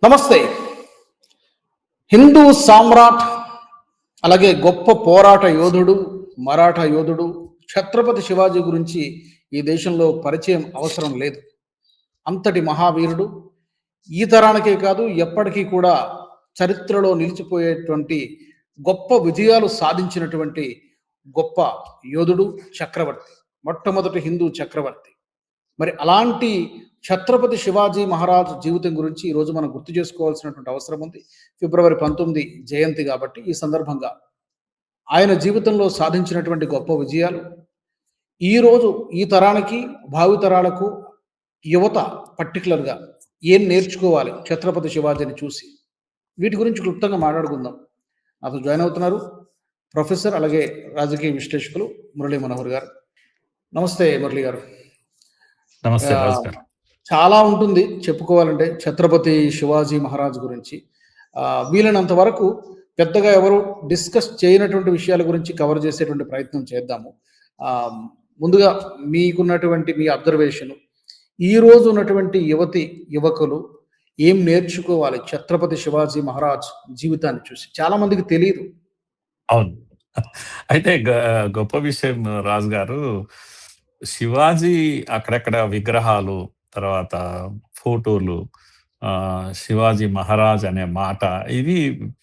నమస్తే. హిందూ సామ్రాట్, అలాగే గొప్ప పోరాట యోధుడు, మరాఠా యోధుడు ఛత్రపతి శివాజీ గురించి ఈ దేశంలో పరిచయం అవసరం లేదు. అంతటి మహావీరుడు ఈ తరానికే కాదు, ఎప్పటికీ కూడా చరిత్రలో నిలిచిపోయేటువంటి గొప్ప విజయాలు సాధించినటువంటి గొప్ప యోధుడు, చక్రవర్తి. మొట్టమొదటి హిందూ చక్రవర్తి. మరి అలాంటి ఛత్రపతి శివాజీ మహారాజ్ జీవితం గురించి ఈరోజు మనం గుర్తు చేసుకోవాల్సినటువంటి అవసరం ఉంది. ఫిబ్రవరి 19 జయంతి కాబట్టి ఈ సందర్భంగా ఆయన జీవితంలో సాధించినటువంటి గొప్ప విజయాలు, ఈరోజు ఈ తరానికి, భావితరాలకు, యువత పర్టికులర్గా ఏం నేర్చుకోవాలి ఛత్రపతి శివాజీని చూసి, వీటి గురించి క్లుప్తంగా మాట్లాడుకుందాం. నాతో జాయిన్ అవుతున్నారు ప్రొఫెసర్, అలాగే రాజకీయ విశ్లేషకులు మురళీ మనోహర్ గారు. నమస్తే మురళి గారు. నమస్తే రాజు గారు. చాలా ఉంటుంది చెప్పుకోవాలంటే ఛత్రపతి శివాజీ మహారాజ్ గురించి. వీలైనంత వరకు పెద్దగా ఎవరు డిస్కస్ చేయనటువంటి విషయాల గురించి కవర్ చేసేటువంటి ప్రయత్నం చేద్దాము. ముందుగా మీకున్నటువంటి మీ అబ్జర్వేషన్, ఈ రోజు ఉన్నటువంటి యువకులు ఏం నేర్చుకోవాలి ఛత్రపతి శివాజీ మహారాజ్ జీవితాన్ని చూసి? చాలా మందికి తెలియదు. అవును. అయితే గొప్ప విషయం రాజు గారు. శివాజీ అక్కడక్కడ విగ్రహాలు, తర్వాత ఫోటోలు, శివాజీ మహారాజ్ అనే మాట ఇవి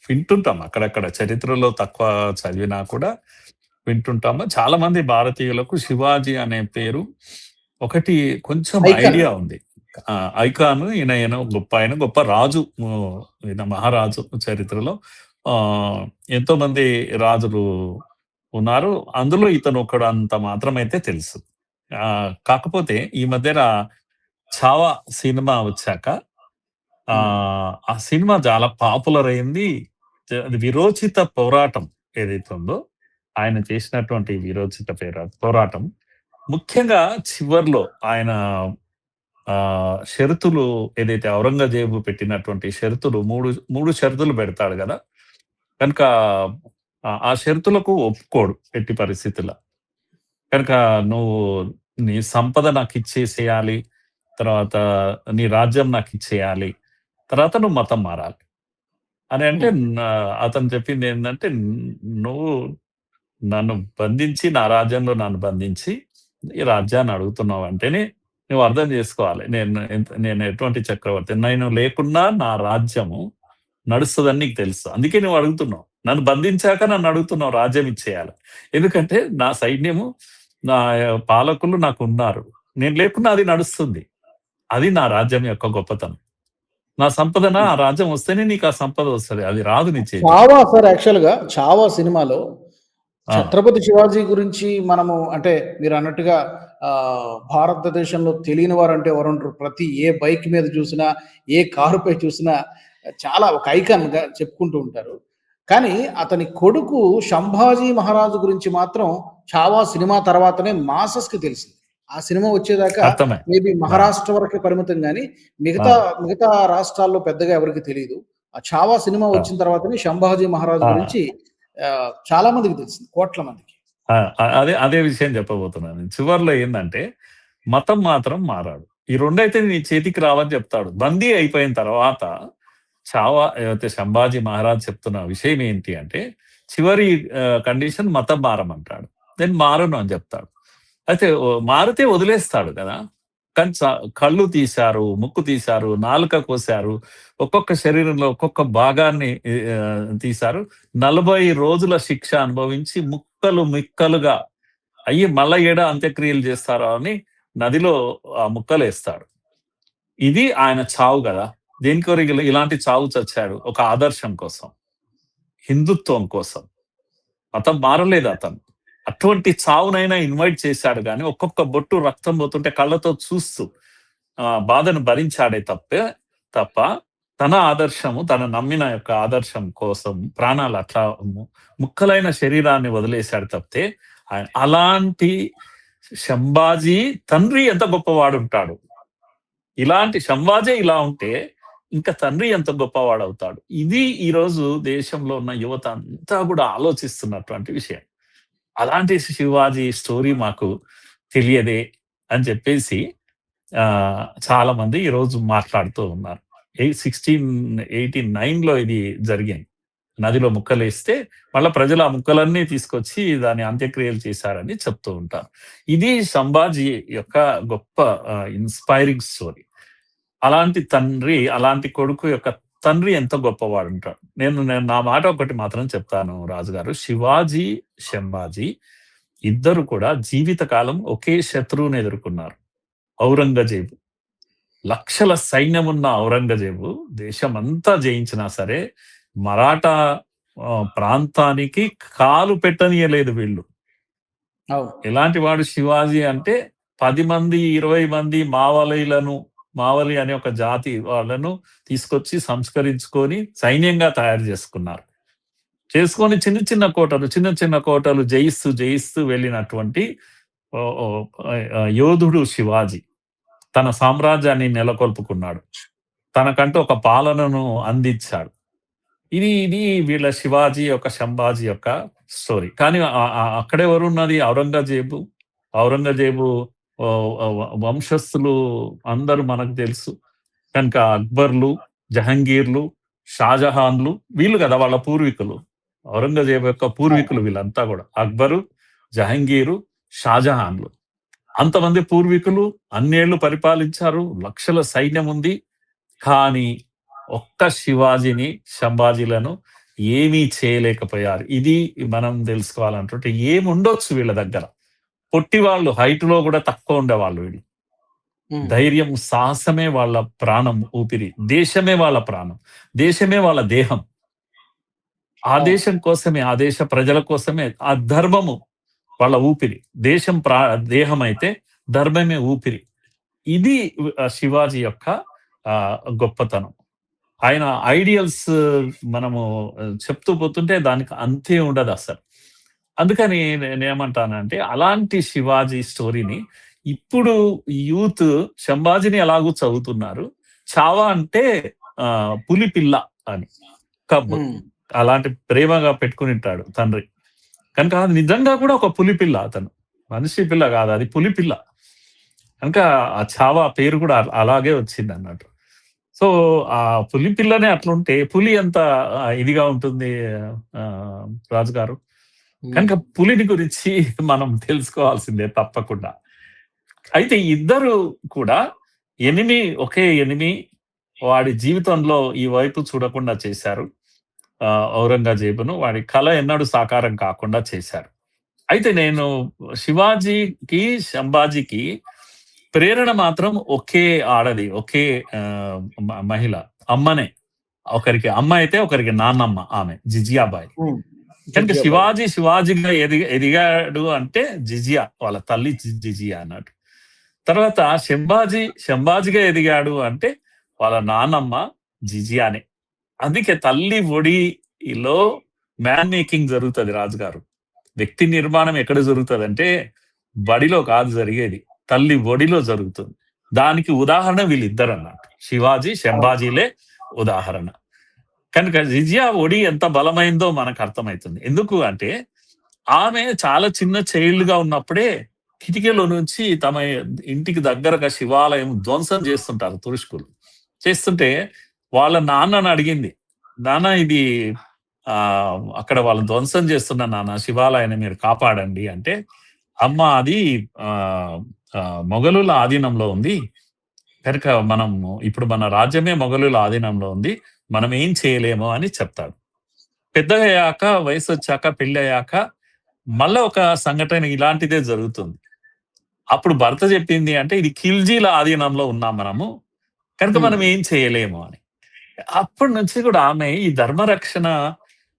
వింటుంటాం. అక్కడక్కడ చరిత్రలో తక్కువ చదివినా కూడా వింటుంటాము. చాలా మంది భారతీయులకు శివాజీ అనే పేరు ఒకటి కొంచెం ఐడియా ఉంది. ఐకాన్. ఈయన గొప్ప రాజు, ఈయన మహారాజు. చరిత్రలో ఎంతో మంది రాజులు ఉన్నారు, అందులో ఇతను ఒకడు అంత మాత్రమైతే తెలుసు. కాకపోతే ఈ మధ్యన చావా సినిమా వచ్చాక ఆ సినిమా చాలా పాపులర్ అయింది. అది విరోచిత పోరాటం ఏదైతే ఉందో, ఆయన చేసినటువంటి విరోచిత పోరాటం, ముఖ్యంగా చివర్లో ఆయన షరతులు ఏదైతే ఔరంగజేబు పెట్టినటువంటి షరతులు, మూడు షరతులు పెడతాడు కదా, కనుక ఆ షరతులకు ఒప్పుకోడు ఎట్టి పరిస్థితుల్లో. కనుక నువ్వు నీ సంపద నాకు ఇచ్చేసేయాలి, తర్వాత నీ రాజ్యం నాకు ఇచ్చేయాలి, తర్వాత నువ్వు మతం మారాలి అని అంటే, అతను చెప్పింది ఏంటంటే, నువ్వు నన్ను బంధించి, నా రాజ్యంలో నన్ను బంధించి ఈ రాజ్యాన్ని అడుగుతున్నావు అంటేనే నువ్వు అర్థం చేసుకోవాలి నేను ఎటువంటి చక్రవర్తి. నేను లేకున్నా నా రాజ్యము నడుస్తుందని నీకు తెలుసు, అందుకే నువ్వు అడుగుతున్నావు. నన్ను బంధించాక నన్ను అడుగుతున్నావు రాజ్యం ఇచ్చేయాలి. ఎందుకంటే నా సైన్యము, నా పాలకులు నాకు ఉన్నారు, నేను లేకున్నా అది నడుస్తుంది. అది నా రాజ్యం యొక్క గొప్పతనం. నా సంపదన ఆ రాజ్యం వస్తేనే నీకు ఆ సంపద వస్తుంది, అది రాదు నీ చేతి. చావా సార్, యాక్చువల్ గా చావా సినిమాలో ఛత్రపతి శివాజీ గురించి మనము, అంటే మీరు అన్నట్టుగా భారతదేశంలో తెలియని వారంటే ఎవరుంటారు? ప్రతి ఏ బైక్ మీద చూసినా, ఏ కారుపై చూసినా చాలా ఒక ఐకాన్ గా చెప్పుకుంటూ ఉంటారు. కానీ అతని కొడుకు సంభాజీ మహారాజు గురించి మాత్రం చావా సినిమా తర్వాతనే మాసస్ కి తెలిసింది. ఆ సినిమా వచ్చేదాకా మేబీ మహారాష్ట్ర వరకే పరిమితం, కానీ మిగతా రాష్ట్రాల్లో పెద్దగా ఎవరికి తెలియదు. ఆ చావా సినిమా వచ్చిన తర్వాతనే సంభాజీ మహారాజు గురించి చాలా మందికి తెలిసింది, కోట్ల మందికి. అదే విషయం చెప్పబోతున్నాను. చివర్లో ఏంటంటే, మతం మాత్రం మారాడు. ఈ రెండైతే నీ చేతికి రావని చెప్తాడు. బందీ అయిపోయిన తర్వాత చావా సంభాజీ మహారాజ్ చెప్తున్న విషయం ఏంటి అంటే, చివరి కండిషన్ మతం మారమంటాడు. నేను మారను అని చెప్తాడు. అయితే మారితే వదిలేస్తాడు కదా, కానీ కళ్ళు తీశారు, ముక్కు తీశారు, నాలుక కోశారు, ఒక్కొక్క శరీరంలో ఒక్కొక్క భాగాన్ని తీశారు. 40 రోజుల శిక్ష అనుభవించి ముక్కలు మిక్కలుగా అయ్యి మళ్ళా ఏడా అంత్యక్రియలు చేస్తారో అని నదిలో ఆ ముక్కలు వేస్తాడు. ఇది ఆయన చావు కదా. దేనికొరకు ఇలాంటి చావు చచ్చాడు? ఒక ఆదర్శం కోసం, హిందుత్వం కోసం. మతం మారలేదు అతను. అటువంటి చావునైనా ఇన్వైట్ చేశాడు, కానీ ఒక్కొక్క బొట్టు రక్తం పోతుంటే కళ్ళతో చూస్తూ బాధను భరించాడే తప్ప తన ఆదర్శము, తన నమ్మిన యొక్క ఆదర్శం కోసం ప్రాణాలు అట్లా ముక్కలైన శరీరాన్ని వదిలేశాడు తప్పితే, ఆయన అలాంటి సంభాజీ తండ్రి ఎంత గొప్పవాడు ఉంటాడు. ఇలాంటి సంభాజీ ఇలా ఉంటే ఇంకా తండ్రి ఎంత గొప్పవాడు అవుతాడు. ఇది ఈరోజు దేశంలో ఉన్న యువత అంతా కూడా ఆలోచిస్తున్నటువంటి విషయం. అలాంటి శివాజీ స్టోరీ మాకు తెలియదే అని చెప్పేసి చాలా మంది ఈరోజు మాట్లాడుతూ ఉన్నారు. 1689లో ఇది జరిగింది. నదిలో ముక్కలేస్తే మళ్ళా ప్రజలు ఆ ముక్కలన్నీ తీసుకొచ్చి దాని అంత్యక్రియలు చేశారని చెప్తూ ఉంటారు. ఇది సంభాజీ యొక్క గొప్ప ఇన్స్పైరింగ్ స్టోరీ. అలాంటి తండ్రి, అలాంటి కొడుకు యొక్క తండ్రి ఎంత గొప్పవాడుంటాడు. నేను నా మాట ఒకటి మాత్రం చెప్తాను రాజుగారు. శివాజీ, శంభాజీ ఇద్దరు కూడా జీవితకాలం ఒకే శత్రువుని ఎదుర్కొన్నారు. ఔరంగజేబు. లక్షల సైన్యమున్న ఔరంగజేబు దేశమంతా జయించినా సరే మరాఠా ప్రాంతానికి కాలు పెట్టనీయలేదు వీళ్ళు. అవును. ఎలాంటి వాడు శివాజీ అంటే 10 మంది 20 మంది మావలి అనే ఒక జాతి వాళ్ళను తీసుకొచ్చి సంస్కరించుకొని సైన్యంగా తయారు చేసుకొని చిన్న చిన్న కోటలు జయిస్తూ వెళ్ళినటువంటి యోధుడు శివాజీ. తన సామ్రాజ్యాన్ని నెలకొల్పుకున్నాడు. తనకంటూ ఒక పాలనను అందించాడు. ఇది వీళ్ళ శివాజీ యొక్క సంభాజీ యొక్క స్టోరీ. కానీ అక్కడే ఎవరున్నది? ఔరంగజేబు వంశస్థులు అందరూ మనకు తెలుసు కనుక అక్బర్లు, జహంగీర్లు, షాజహాన్లు వీళ్ళు కదా వాళ్ళ పూర్వీకులు. ఔరంగజేబు యొక్క పూర్వీకులు వీళ్ళంతా కూడా అక్బరు, జహంగీరు, షాజహాన్లు. అంతమంది పూర్వీకులు అన్నేళ్లు పరిపాలించారు. లక్షల సైన్యం ఉంది. కానీ ఒక్క శివాజీని, సంభాజీలను ఏమీ చేయలేకపోయారు. ఇది మనం తెలుసుకోవాలంటుంటే ఏముండొచ్చు వీళ్ళ దగ్గర. పొట్టి వాళ్ళు, హైట్ లో కూడా తక్కువ ఉండేవాళ్ళు వీళ్ళు. ధైర్యం, సాహసమే వాళ్ళ ప్రాణం, ఊపిరి. దేశమే వాళ్ళ ప్రాణం, దేశమే వాళ్ళ దేహం. ఆ దేశం కోసమే, ఆ దేశ ప్రజల కోసమే. ఆ ధర్మము వాళ్ళ ఊపిరి. దేశం దేహం అయితే ధర్మమే ఊపిరి. ఇది శివాజీ యొక్క గొప్పతనం. ఆయన ఐడియల్స్ మనము చెప్తూ పోతుంటే దానికి అంతే ఉండదు అసలు. అందుకని నేనేమంటానంటే అలాంటి శివాజీ స్టోరీని ఇప్పుడు యూత్ సంభాజీని ఎలాగూ చదువుతున్నారు. చావా అంటే పులిపిల్ల అని, కబ్ అలాంటి ప్రేమగా పెట్టుకునింటాడు తండ్రి. కనుక అది నిజంగా కూడా ఒక పులిపిల్ల. అతను మనిషి పిల్ల కాదు, అది పులిపిల్ల. కనుక ఆ చావా పేరు కూడా అలాగే వచ్చింది అన్నట్టు. సో ఆ పులిపిల్లనే అట్లుంటే పులి ఎంత ఇదిగా ఉంటుంది రాజుగారు. కనుక పులిని గురించి మనం తెలుసుకోవాల్సిందే తప్పకుండా. అయితే ఇద్దరు కూడా ఒకే ఎనిమి వాడి జీవితంలో ఈ వైపు చూడకుండా చేశారు. ఔరంగజేబును వాడి కళ ఎన్నడూ సాకారం కాకుండా చేశారు. అయితే నేను శివాజీకి, సంభాజీకి ప్రేరణ మాత్రం ఒకే ఆడది, ఒకే మహిళ, అమ్మనే. ఒకరికి అమ్మ అయితే ఒకరికి నాన్నమ్మ, ఆమె జిజియాబాయి. కనుక శివాజీగా ఎదిగాడు అంటే జిజియా, వాళ్ళ తల్లి జిజియా అన్నట్టు. తర్వాత శంభాజీగా ఎదిగాడు అంటే వాళ్ళ నాన్నమ్మ జిజియానే. అందుకే తల్లి ఒడిలో మ్యాన్ మేకింగ్ జరుగుతుంది రాజుగారు. వ్యక్తి నిర్మాణం ఎక్కడ జరుగుతుంది అంటే బడిలో కాదు జరిగేది, తల్లి ఒడిలో జరుగుతుంది. దానికి ఉదాహరణ వీళ్ళిద్దరు అన్నట్టు. శివాజీ, సంభాజీలే ఉదాహరణ. కనుక జిజియా ఒడి ఎంత బలమైందో మనకు అర్థమవుతుంది. ఎందుకు అంటే ఆమె చాలా చిన్న చైల్డ్ గా ఉన్నప్పుడే కిటికీలో నుంచి తమ ఇంటికి దగ్గరగా శివాలయం ధ్వంసం చేస్తుంటారు తురుష్కులు. చేస్తుంటే వాళ్ళ నాన్నను అడిగింది, నాన్న ఇది అక్కడ వాళ్ళు ధ్వంసం చేస్తున్న నాన్న, శివాలయాన్ని మీరు కాపాడండి అంటే, అమ్మ అది మొఘలుల ఆధీనంలో ఉంది కనుక ఇప్పుడు మన రాజ్యమే మొఘలుల ఆధీనంలో ఉంది, మనం ఏం చేయలేము అని చెప్తాడు. పెద్దయ్యాక, వయసు వచ్చాక, పెళ్లి అయ్యాక మళ్ళా ఒక సంఘటన ఇలాంటిదే జరుగుతుంది. అప్పుడు భర్త చెప్పింది అంటే ఇది ఖిల్జీల ఆధీనంలో ఉన్నాం మనము కనుక మనం ఏం చేయలేము అని. అప్పటి నుంచి కూడా ఆమె ఈ ధర్మరక్షణ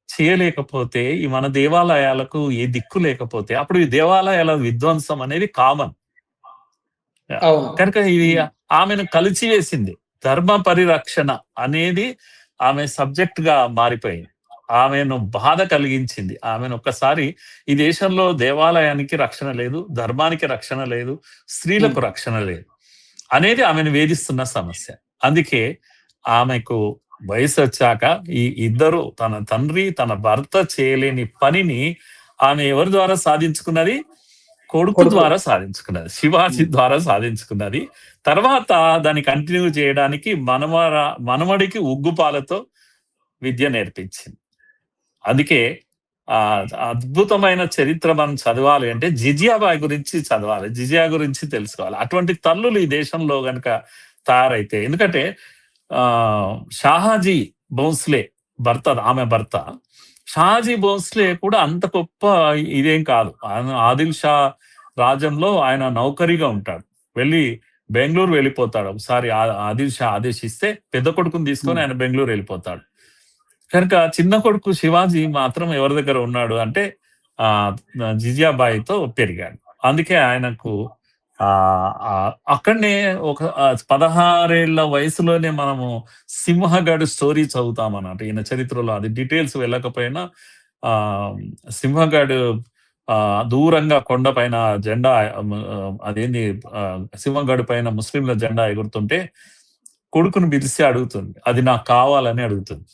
చేయలేకపోతే, ఈ మన దేవాలయాలకు ఏ దిక్కు లేకపోతే అప్పుడు ఈ దేవాలయాల విధ్వంసం అనేది కామన్. కనుక ఇది ఆమెను కలిచివేసింది. ధర్మ పరిరక్షణ అనేది ఆమె సబ్జెక్ట్ గా మారిపోయింది. ఆమెను బాధ కలిగించింది. ఆమెను ఒక్కసారి ఈ దేశంలో దేవాలయానికి రక్షణ లేదు, ధర్మానికి రక్షణ లేదు, స్త్రీలకు రక్షణ లేదు అనేది ఆమెను వేధిస్తున్న సమస్య. అందుకే ఆమెకు వయసు వచ్చాక ఈ ఇద్దరు, తన తండ్రి తన భర్త చేయలేని పనిని ఆమె ఎవరి ద్వారా సాధించుకున్నది? కొడుకు కొడుకు. ద్వారా సాధించుకున్నది, శివాజీ ఉమ్. ద్వారా సాధించుకున్నది. తర్వాత దాన్ని కంటిన్యూ చేయడానికి మనమడికి ఉగ్గుపాలతో విద్య నేర్పించింది. అందుకే ఆ అద్భుతమైన చరిత్ర మనం చదవాలి అంటే జిజియాబాయి గురించి చదవాలి, జిజియా గురించి తెలుసుకోవాలి. అటువంటి తల్లులు ఈ దేశంలో గనక తయారైతే, ఎందుకంటే ఆ షాహాజీ భోంస్లే ఆమె భర్త షాహాజీ భోంస్లే కూడా అంత గొప్ప ఇదేం కాదు. ఆదిల్ షా రాజ్యంలో ఆయన నౌకరీగా ఉంటాడు, వెళ్ళి బెంగళూరు వెళ్ళిపోతాడు. ఒకసారి ఆదిల్ షా ఆదేశిస్తే పెద్ద కొడుకుని తీసుకొని ఆయన బెంగళూరు వెళ్ళిపోతాడు. కనుక చిన్న కొడుకు శివాజీ మాత్రం ఎవరి దగ్గర ఉన్నాడు అంటే ఆ జిజియాబాయితో పెరిగాడు. అందుకే ఆయనకు అక్కడనే ఒక 16 ఏళ్ల వయసులోనే మనము సింహగఢ్ స్టోరీ చదువుతాం అన్నట్టు ఈయన చరిత్రలో. అది డీటెయిల్స్ వెళ్ళకపోయినా ఆ సింహగఢ్ దూరంగా కొండ పైన జెండా, అదేంది, సింహగఢ్ పైన ముస్లింల జెండా ఎగురుతుంటే కొడుకును పిలిచి అడుగుతుంది, అది నాకు కావాలని అడుగుతుంది.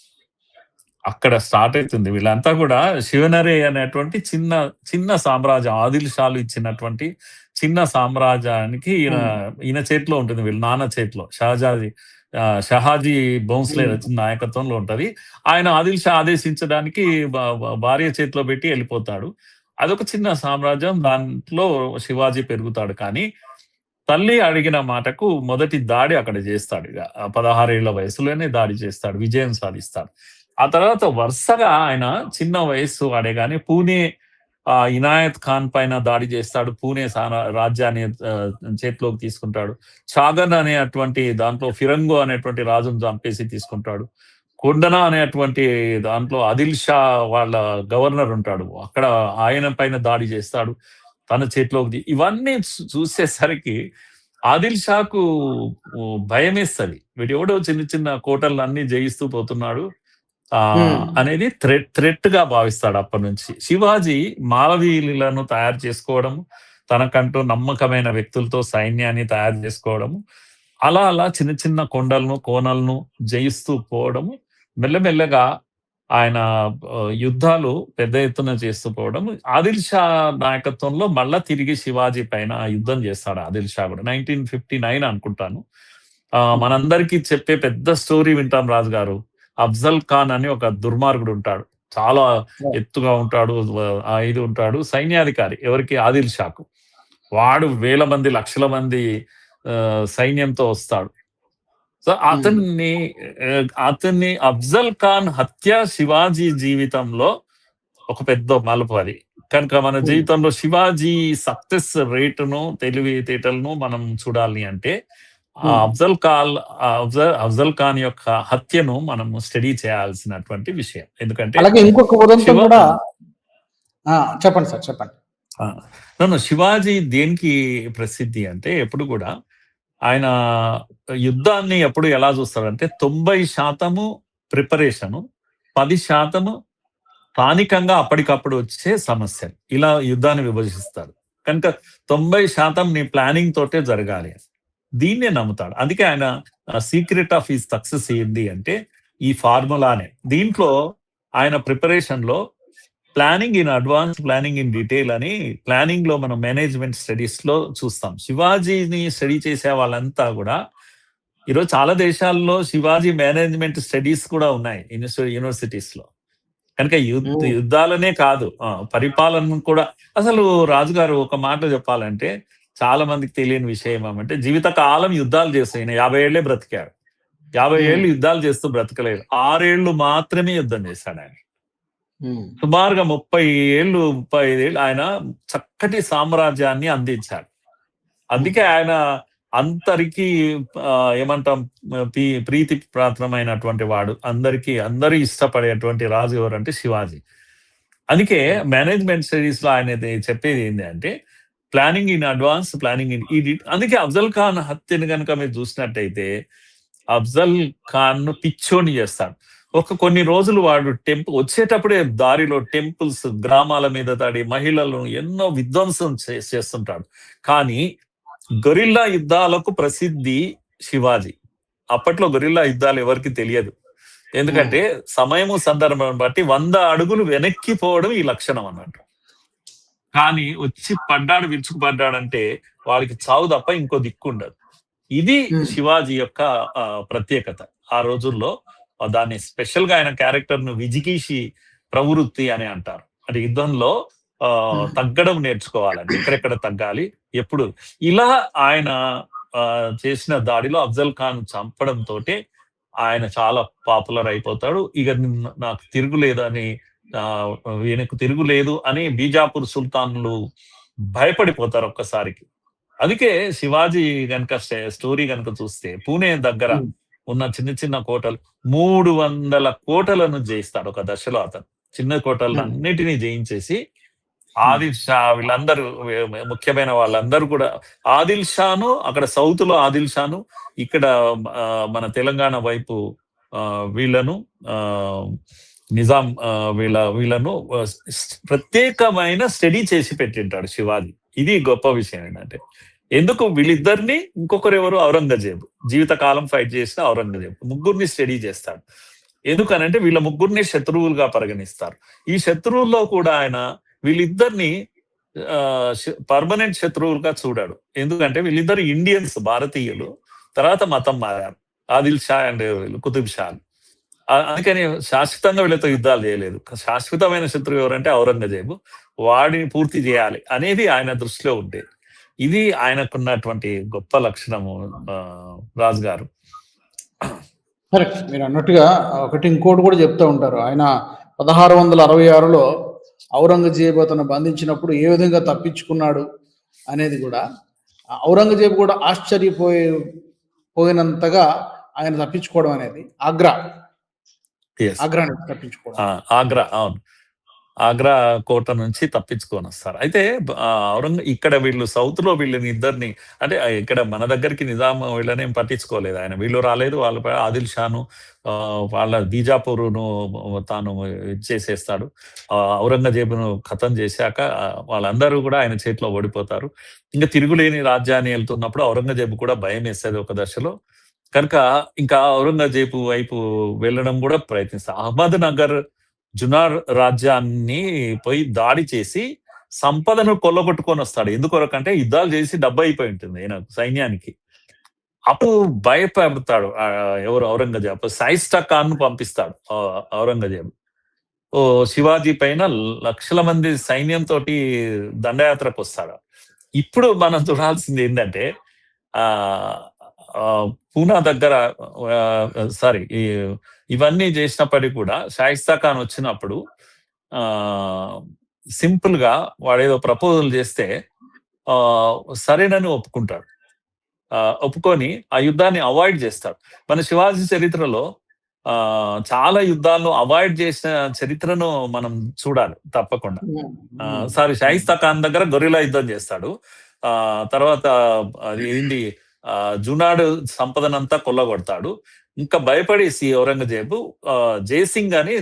అక్కడ స్టార్ట్ అవుతుంది. వీళ్ళంతా కూడా శివనరే అనేటువంటి చిన్న చిన్న సామ్రాజ్యం, ఆదిల్ షాలు ఇచ్చినటువంటి చిన్న సామ్రాజ్యానికి ఈయన చేతిలో ఉంటుంది, వీళ్ళ నాన్న చేతిలో. షహాజీ భోంస్లే నాయకత్వంలో ఉంటది. ఆయన ఆదిల్ షా ఆదేశించడానికి భార్య చేతిలో పెట్టి వెళ్ళిపోతాడు. అదొక చిన్న సామ్రాజ్యం, దాంట్లో శివాజీ పెరుగుతాడు. కానీ తల్లి అడిగిన మాటకు మొదటి దాడి అక్కడ చేస్తాడు. 16 ఏళ్ల వయసులోనే దాడి చేస్తాడు, విజయం సాధిస్తాడు. ఆ తర్వాత వరుసగా ఆయన చిన్న వయస్సు వాడేగానే పూణే ఇనాయత్ ఖాన్ పైన దాడి చేస్తాడు, పూణే రాజ్యాన్ని చేతిలోకి తీసుకుంటాడు. చాగన్ అనేటువంటి దాంట్లో ఫిరంగో అనేటువంటి రాజును చంపేసి తీసుకుంటాడు. కొండనా అనేటువంటి దాంట్లో ఆదిల్ షా వాళ్ళ గవర్నర్ ఉంటాడు, అక్కడ ఆయన పైన దాడి చేస్తాడు, తన చేతిలోకి. ఇవన్నీ చూసేసరికి ఆదిల్ షాకు భయమేస్తుంది, వీడు ఎవడో చిన్న చిన్న కోటలు అన్ని జయిస్తూ పోతున్నాడు అనేది థ్రెట్ గా భావిస్తాడు. అప్పటి నుంచి శివాజీ మాలవీయులను తయారు చేసుకోవడం, తనకంటూ నమ్మకమైన వ్యక్తులతో సైన్యాన్ని తయారు చేసుకోవడము, అలా అలా చిన్న చిన్న కొండలను కోనలను జయిస్తూ పోవడము, మెల్లమెల్లగా ఆయన యుద్ధాలు పెద్ద ఎత్తున చేస్తూ పోవడం. ఆదిల్ షా నాయకత్వంలో మళ్ళా తిరిగి శివాజీ పైన యుద్ధం చేస్తాడు ఆదిల్ షా కూడా. 1959 అనుకుంటాను. మనందరికీ చెప్పే పెద్ద స్టోరీ వింటాం రాజు గారు. అఫ్జల్ ఖాన్ అని ఒక దుర్మార్గుడు ఉంటాడు, చాలా ఎత్తుగా ఉంటాడు, ఇది ఉంటాడు, సైన్యాధికారి ఎవరికి, ఆదిల్ షాకు. వాడు వేల మంది లక్షల మంది సైన్యంతో వస్తాడు. సో అతన్ని అఫ్జల్ ఖాన్ హత్య శివాజీ జీవితంలో ఒక పెద్ద మలుపు అది. కనుక మన జీవితంలో శివాజీ సక్సెస్ రేటును, తెలివితేటలను మనం చూడాలి అంటే అఫ్జల్ ఖాన్ యొక్క హత్యను మనం స్టడీ చేయాల్సినటువంటి విషయం. ఎందుకంటే అలాగే ఇంకొక ఉదంతం కూడా చెప్పండి సార్, చెప్పండి. శివాజీ దేనికి ప్రసిద్ధి అంటే ఎప్పుడు కూడా ఆయన యుద్ధాన్ని ఎప్పుడు ఎలా చూస్తారంటే 90% ప్రిపరేషను, 10% స్థానికంగా అప్పటికప్పుడు వచ్చే సమస్యలు, ఇలా యుద్ధాన్ని విభజిస్తారు. కనుక 90% నీ ప్లానింగ్ తోటే జరగాలి, దీన్నే నమ్ముతాడు. అందుకే ఆయన సీక్రెట్ ఆఫ్ ఈ సక్సెస్ ఏంటి అంటే ఈ ఫార్ములానే. దీంట్లో ఆయన ప్రిపరేషన్ లో planning in advance, planning in detail అని ప్లానింగ్ లో మనం మేనేజ్మెంట్ స్టడీస్ లో చూస్తాం. శివాజీని స్టడీ చేసే వాళ్ళంతా కూడా ఈరోజు చాలా దేశాల్లో శివాజీ మేనేజ్మెంట్ స్టడీస్ కూడా ఉన్నాయి యూనివర్సిటీస్ లో. కనుక యుద్ధాలనే కాదు, పరిపాలన కూడా. అసలు రాజుగారు ఒక మాట చెప్పాలంటే చాలా మందికి తెలియని విషయం ఏమంటే, జీవితకాలం యుద్ధాలు చేస్తాయి. 50 ఏళ్లే బ్రతికాడు, 50 ఏళ్ళు యుద్ధాలు చేస్తూ బ్రతకలేదు, 6 ఏళ్ళు మాత్రమే యుద్ధం చేశాడు ఆయన. సుమారుగా 35 ఏళ్ళు ఆయన చక్కటి సామ్రాజ్యాన్ని అందించాడు. అందుకే ఆయన అందరికీ ఏమంటాం, ప్రీతి పాత్రమైనటువంటి వాడు, అందరూ ఇష్టపడేటువంటి రాజు ఎవరంటే శివాజీ. అందుకే మేనేజ్మెంట్ స్టడీస్ లో ఆయన చెప్పేది ఏంటి అంటే planning in advance, planning in edit. అందుకే అఫ్జల్ ఖాన్ హత్యని కనుక మీరు చూసినట్టయితే అఫ్జల్ ఖాన్ ను పిచ్చోని చేస్తాడు. కొన్ని రోజులు వాడు వచ్చేటప్పుడే దారిలో టెంపుల్స్, గ్రామాల మీద దాడి, మహిళలను ఎన్నో విధ్వంసం చేస్తుంటాడు. కానీ గొరిల్లా యుద్ధాలకు ప్రసిద్ధి శివాజీ. అప్పట్లో గొరిల్లా యుద్ధాలు ఎవరికి తెలియదు, ఎందుకంటే సమయము సందర్భం బట్టి 100 అడుగులు వెనక్కిపోవడం ఈ లక్షణం అన్నట్టు. కానీ వచ్చి పడ్డాడు, విరుచుకు పడ్డాడంటే వాడికి చావు తప్ప ఇంకో దిక్కు ఉండదు. ఇది శివాజీ యొక్క ప్రత్యేకత. ఆ రోజుల్లో దాన్ని స్పెషల్ గా ఆయన క్యారెక్టర్ ను విజిగీషి ప్రవృత్తి అని అంటారు. అంటే యుద్ధంలో తగ్గడం నేర్చుకోవాలని, ఎక్కడెక్కడ తగ్గాలి, ఎప్పుడు. ఇలా ఆయన చేసిన దాడిలో అఫ్జల్ ఖాన్ చంపడం తోటే ఆయన చాలా పాపులర్ అయిపోతాడు. ఇక నాకు తిరుగులేదని ఈయనకు తిరుగులేదు అని బీజాపూర్ సుల్తాన్లు భయపడిపోతారు ఒక్కసారికి. అందుకే శివాజీ గనక స్టోరీ గనక చూస్తే పూణే దగ్గర ఉన్న చిన్న చిన్న కోటలు 300 కోటలను జయిస్తాడు ఒక దశలో అతను. చిన్న కోటలను అన్నిటినీ జయించేసి ఆదిల్ షా వీళ్ళందరూ ముఖ్యమైన వాళ్ళందరూ కూడా, ఆదిల్ షాను అక్కడ సౌత్ లో ఆదిల్ షాను, ఇక్కడ మన తెలంగాణ వైపు వీళ్ళను నిజాం వీళ్ళను ప్రత్యేకమైన స్టడీ చేసి పెట్టింటాడు శివాజీ. ఇది గొప్ప విషయం ఏంటంటే, ఎందుకు వీళ్ళిద్దరిని ఇంకొకరు ఎవరు ఔరంగజేబు, జీవితకాలం ఫైట్ చేసిన ఔరంగజేబు ముగ్గురిని స్టడీ చేస్తాడు. ఎందుకనంటే వీళ్ళ ముగ్గురిని శత్రువులుగా పరిగణిస్తారు. ఈ శత్రువుల్లో కూడా ఆయన వీళ్ళిద్దరిని పర్మనెంట్ శత్రువులుగా చూడాడు. ఎందుకంటే వీళ్ళిద్దరు ఇండియన్స్, భారతీయులు, తర్వాత మతం మారారు, ఆదిల్ షా అండ్ కుతుబ్ షా. అందుకని శాశ్వతంగా వీళ్ళతో యుద్ధాలు చేయలేదు. శాశ్వతమైన శత్రువు ఎవరంటే ఔరంగజేబు, వాడిని పూర్తి చేయాలి అనేది ఆయన దృష్టిలో ఉండేది. ఇది ఆయనకున్నటువంటి గొప్ప లక్షణము రాజు గారు. కరెక్ట్, మీరు అన్నట్టుగా ఇంకోటి కూడా చెప్తూ ఉంటారు. ఆయన 1666లో ఔరంగజేబు అతను బంధించినప్పుడు ఏ విధంగా తప్పించుకున్నాడు అనేది కూడా, ఔరంగజేబు కూడా ఆశ్చర్యపోయినంతగా ఆయన తప్పించుకోవడం అనేది ఆగ్రా తప్పించుకోవడం. ఆగ్రా, అవును, ఆగ్రా కోట నుంచి తప్పించుకొని వస్తారు. అయితే ఇక్కడ వీళ్ళు సౌత్ లో వీళ్ళని ఇద్దరిని, అంటే ఇక్కడ మన దగ్గరికి నిజాం వీళ్ళనేం పట్టించుకోలేదు ఆయన. వీళ్ళు రాలేదు, వాళ్ళపై ఆదిల్ షాను వాళ్ళ బీజాపూరును తాను చేసేస్తాడు. ఔరంగజేబును ఖతం చేశాక వాళ్ళందరూ కూడా ఆయన చేతిలో ఓడిపోతారు. ఇంకా తిరుగులేని రాజ్యాన్ని వెళ్తున్నప్పుడు ఔరంగజేబు కూడా భయం వేస్తుంది ఒక దశలో. కనుక ఇంకా ఔరంగజేబు వైపు వెళ్ళడం కూడా ప్రయత్నిస్తారు. అహ్మద్ నగర్ జునార్ రాజ్యాన్ని పోయి దాడి చేసి సంపదను కొల్లగొట్టుకొని వస్తాడు. ఎందుకొరకంటే యుద్ధాలు చేసి డబ్బు అయిపోయి ఉంటుంది ఈయన సైన్యానికి. అప్పుడు భయపడతాడు ఎవరు, ఔరంగజేబు. షాయిస్తా ఖాన్ ను పంపిస్తాడు ఔరంగజేబు. శివాజీ పైన లక్షల మంది సైన్యంతో దండయాత్రకు వస్తాడు. ఇప్పుడు మనం చూడాల్సింది ఏంటంటే, పూనా దగ్గర ఇవన్నీ చేసినప్పటికీ కూడా షాయిస్తా ఖాన్ వచ్చినప్పుడు సింపుల్ గా వాడేదో ప్రపోజల్ చేస్తే సరేనని ఒప్పుకుంటాడు. ఒప్పుకొని ఆ యుద్ధాన్ని అవాయిడ్ చేస్తాడు. మన శివాజీ చరిత్రలో చాలా యుద్ధాలను అవాయిడ్ చేసిన చరిత్రను మనం చూడాలి తప్పకుండా. షాయిస్తా ఖాన్ దగ్గర గొరిలా యుద్ధం చేస్తాడు. తర్వాత అది ఏంటి, జునాడు సంపదనంతా కొల్లగొడతాడు. ఇంకా భయపడేసి ఔరంగజేబు జయసింగ్ అని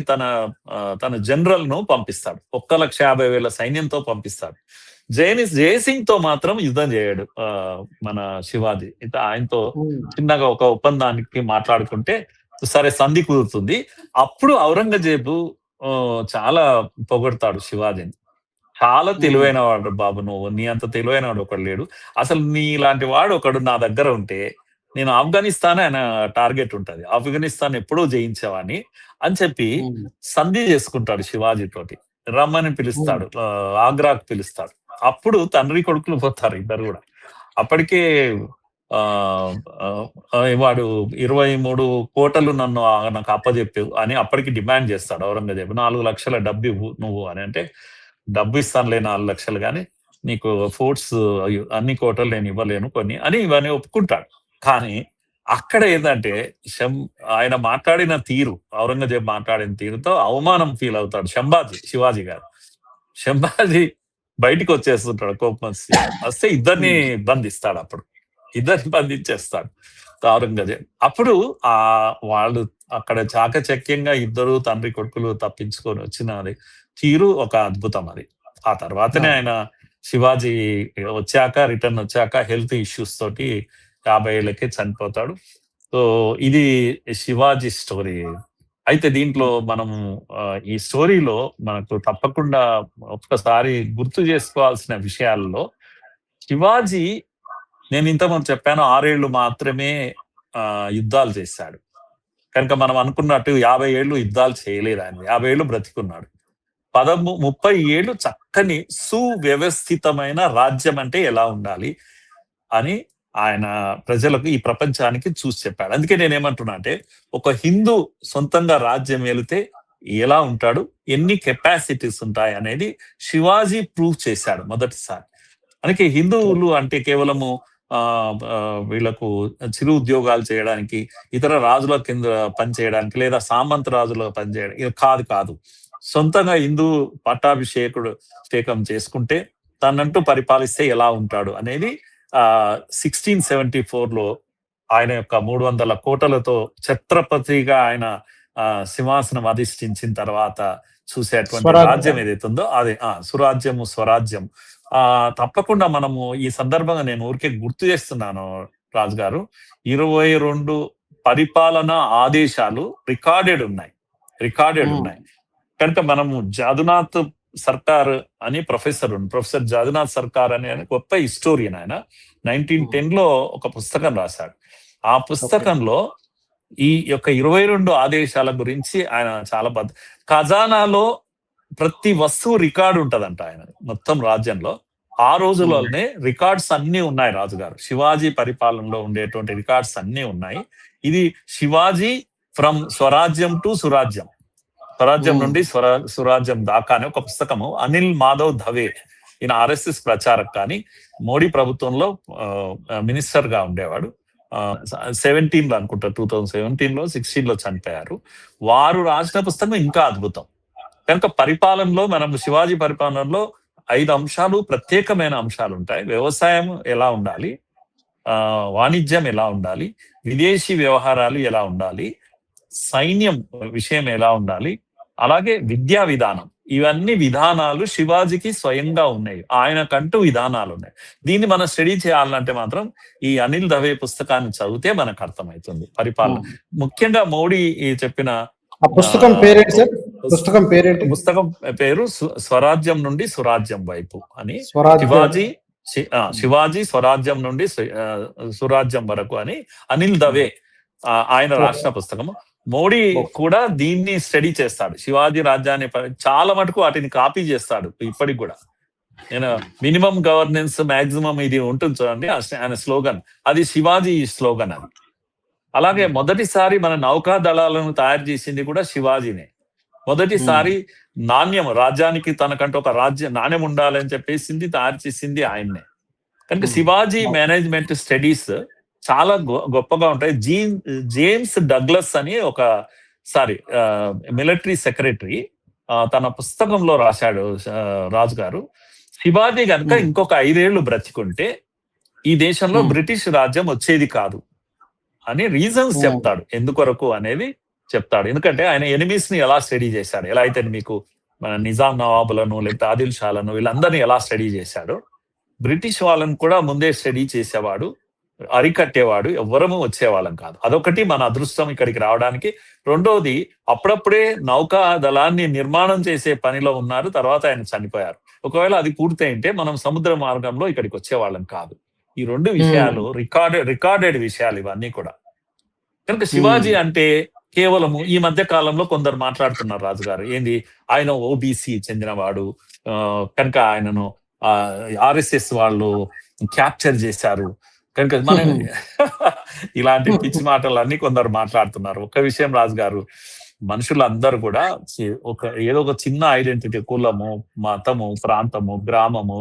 తన జనరల్ ను పంపిస్తాడు. 1,50,000 సైన్యంతో పంపిస్తాడు. జయసింగ్ తో మాత్రం యుద్ధం చేయడు మన శివాజీ. ఆయనతో చిన్నగా ఒక ఒప్పందానికి మాట్లాడుకుంటే సరే సంధి కుదురుతుంది. అప్పుడు ఔరంగజేబు చాలా పొగడతాడు శివాజీని. చాలా తెలివైన వాడు బాబు, నువ్వు నీ అంత తెలివైన వాడు ఒకడు లేడు, అసలు నీ లాంటి వాడు ఒకడు నా దగ్గర ఉంటే నేను ఆఫ్ఘనిస్తాన్ ఆయన టార్గెట్ ఉంటది, ఆఫ్ఘనిస్తాన్ ఎప్పుడూ జయించేవాడిని అని చెప్పి సంధి చేసుకుంటాడు శివాజీ తోటి. రమ్మని పిలుస్తాడు, ఆగ్రాకు పిలుస్తాడు. అప్పుడు తండ్రి కొడుకులు పోతారు ఇద్దరు కూడా. అప్పటికే వాడు 23 కోటలు నాకు అప్పచెప్పావు అని అప్పటికి డిమాండ్ చేస్తాడు ఔరంగజేబు. 4 లక్షల డబ్బు ఇవ్వు నువ్వు అని. అంటే డబ్బు ఇస్తానులే 4 లక్షలు, కానీ నీకు ఫోర్ట్స్ అన్ని కోటలు నేను ఇవ్వలేను కొన్ని అని ఇవన్నీ ఒప్పుకుంటాడు. కానీ అక్కడ ఏంటంటే ఆయన మాట్లాడిన తీరు, ఔరంగజేబు మాట్లాడిన తీరుతో అవమానం ఫీల్ అవుతాడు శివాజీ గారు. శంభాజీ బయటికి వచ్చేస్తుంటాడు కోపం వస్తే ఇద్దరిని బంధిస్తాడు. అప్పుడు ఇద్దరిని బంధించేస్తాడు ఔరంగజేబు. అప్పుడు వాళ్ళు అక్కడ చాకచక్యంగా ఇద్దరు తండ్రి కొడుకులు తప్పించుకొని వచ్చినది తీరు ఒక అద్భుతం అది. ఆ తర్వాతనే ఆయన శివాజీ రిటర్న్ వచ్చాక హెల్త్ ఇష్యూస్ తోటి 50 ఏళ్ళకే చనిపోతాడు. సో ఇది శివాజీ స్టోరీ అయితే దీంట్లో మనము ఈ స్టోరీలో మనకు తప్పకుండా ఒక్కసారి గుర్తు చేసుకోవాల్సిన విషయాల్లో శివాజీ, నేను ఇంతకుముందు చెప్పాను 6 ఏళ్ళు మాత్రమే యుద్ధాలు చేశాడు. కనుక మనం అనుకున్నట్టు 50 ఏళ్ళు యుద్ధాలు చేయలేదు ఆయన. 50 ఏళ్ళు బ్రతికున్నాడు. 30 ఏళ్ళు చక్కని సువ్యవస్థితమైన రాజ్యం అంటే ఎలా ఉండాలి అని ఆయన ప్రజలకు, ఈ ప్రపంచానికి చూసి చెప్పాడు. అందుకే నేనేమంటున్నా అంటే, ఒక హిందూ సొంతంగా రాజ్యం వెళితే ఎలా ఉంటాడు, ఎన్ని కెపాసిటీస్ ఉంటాయి అనేది శివాజీ ప్రూవ్ చేశాడు మొదటిసారి. అందుకే హిందువులు అంటే కేవలము వీళ్ళకు చిరు ఉద్యోగాలు చేయడానికి, ఇతర రాజుల కింద పనిచేయడానికి, లేదా సామంత రాజుల పనిచేయడానికి కాదు. సొంతంగా హిందూ పట్టాభిషేకం చేసుకుంటే తనంటూ పరిపాలిస్తే ఎలా ఉంటాడు అనేది 1674లో ఆయన యొక్క 300 కోటలతో ఛత్రపతిగా ఆయన సింహాసనం అధిష్ఠించిన తర్వాత చూసేటువంటి రాజ్యం ఏదైతుందో అదే స్వరాజ్యం. తప్పకుండా మనము ఈ సందర్భంగా నేను ఊరికే గుర్తు చేస్తున్నాను రాజు గారు, 22 పరిపాలనా ఆదేశాలు రికార్డెడ్ ఉన్నాయి. కనుక మనము జాదునాథ్ సర్కార్ అని ప్రొఫెసర్ జాదునాథ్ సర్కార్ అనే గొప్ప హిస్టోరియన్. ఆయన 1910లో ఒక పుస్తకం రాశాడు. ఆ పుస్తకంలో ఈ యొక్క 22 ఆదేశాల గురించి ఆయన చాలా ఖజానాలో ప్రతి వస్తువు రికార్డు ఉంటదంట ఆయన మొత్తం రాజ్యంలో. ఆ రోజుల్లోనే రికార్డ్స్ అన్ని ఉన్నాయి రాజుగారు. శివాజీ పరిపాలనలో ఉండేటువంటి రికార్డ్స్ అన్ని ఉన్నాయి. ఇది శివాజీ ఫ్రమ్ స్వరాజ్యం టు సురాజ్యం, స్వరాజ్యం నుండి సురాజ్యం దాకా అనే ఒక పుస్తకము. అనిల్ మాధవ్ దవే, ఈయన RSS ప్రచారక్, కానీ మోడీ ప్రభుత్వంలో మినిస్టర్ గా ఉండేవాడు. 17లో అనుకుంటా, 2017లో 16లో చనిపోయారు. వారు రాసిన పుస్తకం ఇంకా అద్భుతం. కనుక పరిపాలనలో మనం శివాజీ పరిపాలనలో 5 అంశాలు, ప్రత్యేకమైన అంశాలు ఉంటాయి. వ్యవసాయం ఎలా ఉండాలి, వాణిజ్యం ఎలా ఉండాలి, విదేశీ వ్యవహారాలు ఎలా ఉండాలి, సైన్యం విషయం ఎలా ఉండాలి, అలాగే విద్యా విధానం. ఇవన్నీ విధానాలు శివాజీకి స్వయంగా ఉన్నాయి. ఆయనకంటూ విధానాలు ఉన్నాయి. దీన్ని మనం స్టడీ చేయాలంటే మాత్రం ఈ అనిల్ దవే పుస్తకాన్ని చదివితే మనకు అర్థమవుతుంది పరిపాలన. ముఖ్యంగా మోడీ చెప్పిన పుస్తకం పేరు స్వరాజ్యం నుండి సురాజ్యం వైపు అని. శివాజీ స్వరాజ్యం నుండి సురాజ్యం వరకు అని అనిల్ దవే ఆయన రాసిన పుస్తకం. మోడీ కూడా దీన్ని స్టడీ చేస్తాడు. శివాజీ రాజ్యాన్ని చాలా మటుకు వాటిని కాపీ చేస్తాడు ఇప్పటికి కూడా. నేను మినిమం గవర్నెన్స్ మాక్సిమం ఇది ఉంటుంది చూడండి ఆయన స్లోగన్, అది శివాజీ స్లోగన్ అది. అలాగే మొదటిసారి మన నౌకా దళాలను తయారు చేసింది కూడా శివాజీనే. మొదటిసారి నాణ్యం, రాజ్యానికి తనకంటూ ఒక నాణ్యం ఉండాలని చెప్పేసింది, తయారు చేసింది ఆయన్నే. కనుక శివాజీ మేనేజ్మెంట్ స్టడీస్ చాలా గొప్పగా ఉంటాయి. జేమ్స్ డగ్లస్ అని మిలిటరీ సెక్రటరీ తన పుస్తకంలో రాశాడు రాజు గారు, శివాజీ కనుక ఇంకొక 5 ఏళ్లు బ్రతికుంటే ఈ దేశంలో బ్రిటిష్ రాజ్యం వచ్చేది కాదు అని రీజన్స్ చెప్తాడు, ఎందుకొరకు అనేది చెప్తాడు. ఎందుకంటే ఆయన ఎనిమీస్ ని ఎలా స్టడీ చేశాడు, ఎలా అయితే మీకు మన నిజాం నవాబులను లేకపోతే ఆదిల్ షాలను వీళ్ళందరినీ ఎలా స్టడీ చేశాడు, బ్రిటిష్ వాళ్ళని కూడా ముందే స్టడీ చేసేవాడు, అరికట్టేవాడు. ఎవ్వరము వచ్చేవాళ్ళం కాదు. అదొకటి మన అదృష్టం ఇక్కడికి రావడానికి. రెండోది, అప్పుడప్పుడే నౌకా దళాన్ని నిర్మాణం చేసే పనిలో ఉన్నారు, తర్వాత ఆయన చనిపోయారు. ఒకవేళ అది పూర్తయింటే మనం సముద్ర మార్గంలో ఇక్కడికి వచ్చేవాళ్ళం కాదు. ఈ 2 విషయాలు రికార్డెడ్ విషయాలు ఇవన్నీ కూడా. కనుక శివాజీ అంటే కేవలము ఈ మధ్య కాలంలో కొందరు మాట్లాడుతున్నారు రాజుగారు, ఏంది ఆయన ఓబీసీ చెందినవాడు కనుక ఆయనను RSS వాళ్ళు క్యాప్చర్ చేశారు కనుక మనం ఇలాంటి పిచ్చి మాటలన్నీ కొందరు మాట్లాడుతున్నారు. ఒక విషయం రాజుగారు, మనుషులందరూ కూడా ఏదో ఒక చిన్న ఐడెంటిటీ, కులము, మతము, ప్రాంతము, గ్రామము,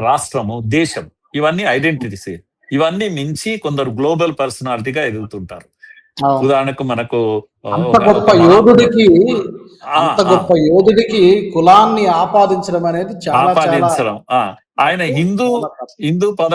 రాష్ట్రము, దేశం, ఇవన్నీ ఐడెంటిటీస్. ఇవన్నీ మించి కొందరు గ్లోబల్ పర్సనాలిటీగా ఎదుగుతుంటారు. ఉదాహరణకు మనకు గొప్ప యోధుడికి కులాన్ని ఆపాదించడం అనేది ఆపాదించడం. ఆయన హిందూ పద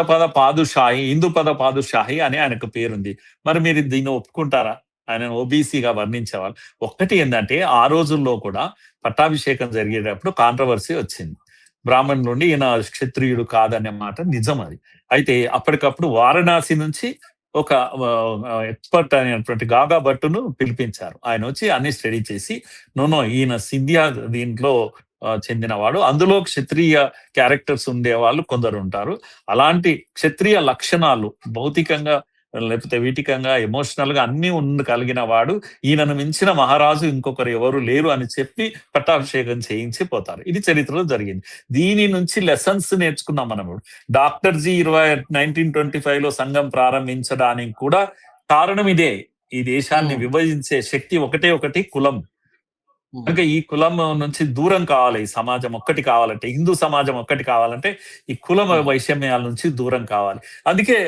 పాదుషాహి అని ఆయనకు పేరుంది. మరి మీరు దీన్ని ఒప్పుకుంటారా? ఆయన ఓబీసీగా వర్ణించేవాళ్ళు. ఒక్కటి ఏంటంటే, ఆ రోజుల్లో కూడా పట్టాభిషేకం జరిగేటప్పుడు కాంట్రవర్సీ వచ్చింది. బ్రాహ్మణ్ నుండి ఈయన క్షత్రియుడు కాదనే మాట నిజం అది. అయితే అప్పటికప్పుడు వారణాసి నుంచి ఒక ఎక్స్పర్ట్ అయినటువంటి గాగా భట్టును పిలిపించారు. ఆయన వచ్చి అన్ని స్టడీ చేసి నో ఈయన సింధియా దీంట్లో చెందినవాడు. అందులో క్షత్రియ క్యారెక్టర్స్ ఉండేవాళ్ళు కొందరు ఉంటారు. అలాంటి క్షత్రియ లక్షణాలు భౌతికంగా లేకపోతే వీటికంగా ఎమోషనల్ గా అన్ని కలిగిన వాడు, ఈయనను మించిన మహారాజు ఇంకొకరు ఎవరు లేరు అని చెప్పి పట్టాభిషేకం చేయించి పోతారు. ఇది చరిత్రలో జరిగింది. దీని నుంచి లెసన్స్ నేర్చుకున్నాం మనం. డాక్టర్ జీ 1925 లో సంఘం ప్రారంభించడానికి కూడా కారణం ఇదే. ఈ దేశాన్ని విభజించే శక్తి ఒకటి కులం. కనుక ఈ కులం నుంచి దూరం కావాలి, ఈ సమాజం ఒక్కటి కావాలంటే, హిందూ సమాజం ఒక్కటి కావాలంటే ఈ కుల వైషమ్యాల నుంచి దూరం కావాలి. అందుకే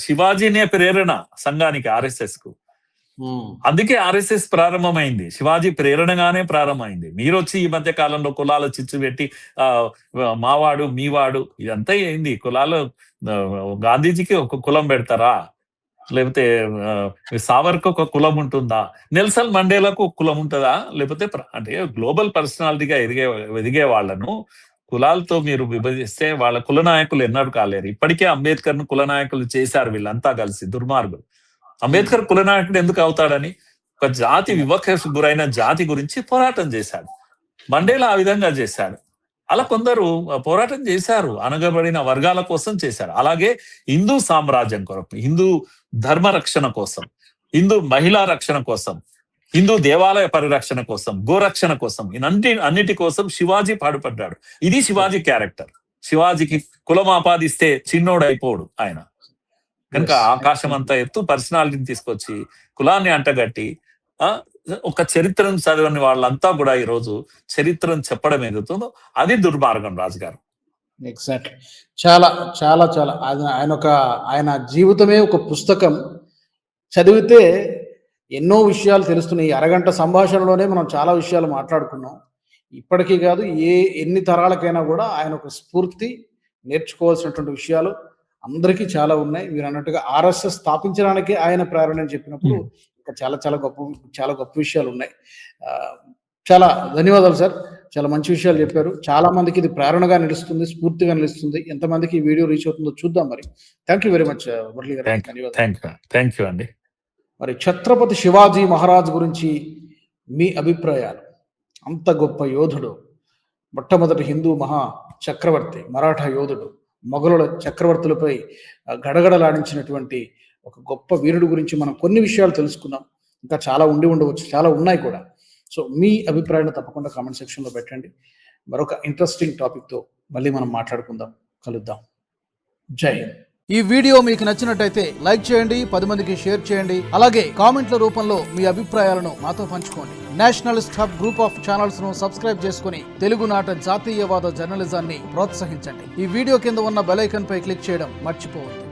శివాజీనే ప్రేరణ సంఘానికి, RSS కు. అందుకే RSS ప్రారంభమైంది, శివాజీ ప్రేరణగానే ప్రారంభమైంది. మీరు వచ్చి ఈ మధ్య కాలంలో కులాల చిచ్చు పెట్టి మావాడు మీవాడు ఇదంతా ఏంది? కులాలు గాంధీజీకి ఒక కులం పెడతారా? లేకపోతే సావర్కు ఒక కులం ఉంటుందా? నెల్సన్ మండేలకు ఒక కులం ఉంటుందా? లేకపోతే అంటే గ్లోబల్ పర్సనాలిటీగా ఎదిగే వాళ్ళను కులాలతో మీరు విభజిస్తే వాళ్ళ కుల నాయకులు ఎన్నడూ కాలేరు. ఇప్పటికే అంబేద్కర్ ను కుల నాయకులు చేశారు వీళ్ళంతా కలిసి, దుర్మార్గులు. అంబేద్కర్ కుల నాయకుడు ఎందుకు అవుతాడని? ఒక జాతి వివక్షకు గురైన జాతి గురించి పోరాటం చేశాడు. మండేలా ఆ విధంగా చేశాడు. అలా కొందరు పోరాటం చేశారు, అనగబడిన వర్గాల కోసం చేశారు. అలాగే హిందూ సామ్రాజ్యం కొరకు, హిందూ ధర్మ రక్షణ కోసం, హిందూ మహిళా రక్షణ కోసం, హిందూ దేవాలయ పరిరక్షణ కోసం, గోరక్షణ కోసం, అన్నిటి కోసం శివాజీ పాటుపడ్డాడు. ఇది శివాజీ క్యారెక్టర్. శివాజీకి కులం ఆపాదిస్తే చిన్నోడు అయిపోడు ఆయన. కనుక ఆకాశం అంతా ఎత్తు పర్సనాలిటీని తీసుకొచ్చి కులాన్ని అంటగట్టి ఒక చరిత్రను చదవని వాళ్ళంతా కూడా ఈ రోజు చరిత్రను చెప్పడం ఎదుగుతుందో అది దుర్మార్గం రాజుగారు. ఎగ్జాక్ట్లీ. చాలా చాలా చాలా ఆయన జీవితమే ఒక పుస్తకం. చదివితే ఎన్నో విషయాలు తెలుస్తున్నాయి. అరగంట సంభాషణలోనే మనం చాలా విషయాలు మాట్లాడుకున్నాం. ఇప్పటికీ కాదు, ఎన్ని తరాలకైనా కూడా ఆయన ఒక స్ఫూర్తి, నేర్చుకోవాల్సినటువంటి విషయాలు అందరికీ చాలా ఉన్నాయి. మీరు అన్నట్టుగా RSS స్థాపించడానికి ఆయన ప్రేరణ అని చెప్పినప్పుడు ఇంకా చాలా చాలా గొప్ప విషయాలు ఉన్నాయి. చాలా ధన్యవాదాలు సార్. చాలా మంచి విషయాలు చెప్పారు. చాలా మందికి ఇది ప్రేరణగా నిలుస్తుంది, స్ఫూర్తిగా నిలుస్తుంది. ఎంతమందికి ఈ వీడియో రీచ్ అవుతుందో చూద్దాం. మరి thank you very much Murali గారు. థ్యాంక్ యూ అండి. మరి ఛత్రపతి శివాజీ మహారాజ్ గురించి మీ అభిప్రాయాలు? అంత గొప్ప యోధుడు, మొట్టమొదటి హిందూ మహా చక్రవర్తి, మరాఠా యోధుడు, మొఘలుల చక్రవర్తులపై గడగడలాడించినటువంటి ఒక గొప్ప వీరుడు గురించి మనం కొన్ని విషయాలు తెలుసుకున్నాం. ఇంకా చాలా ఉండవచ్చు, చాలా ఉన్నాయి కూడా. సో మీ అభిప్రాయాన్ని తప్పకుండా కామెంట్ సెక్షన్లో పెట్టండి. మరొక ఇంట్రెస్టింగ్ టాపిక్తో మళ్ళీ మనం మాట్లాడుకుందాం, కలుద్దాం. జై హింద్. ఈ వీడియో మీకు నచ్చినట్టయితే లైక్ చేయండి, 10 మందికి షేర్ చేయండి. అలాగే కామెంట్ల రూపంలో మీ అభిప్రాయాలను మాతో పంచుకోండి. Nationalist hub group of channels ను సబ్స్క్రైబ్ చేసుకుని తెలుగునాట జాతీయవాద జర్నలిజాన్ని ప్రోత్సహించండి. ఈ వీడియో కింద ఉన్న బెల్ ఐకాన్ పై క్లిక్ చేయడం మర్చిపోవద్దు.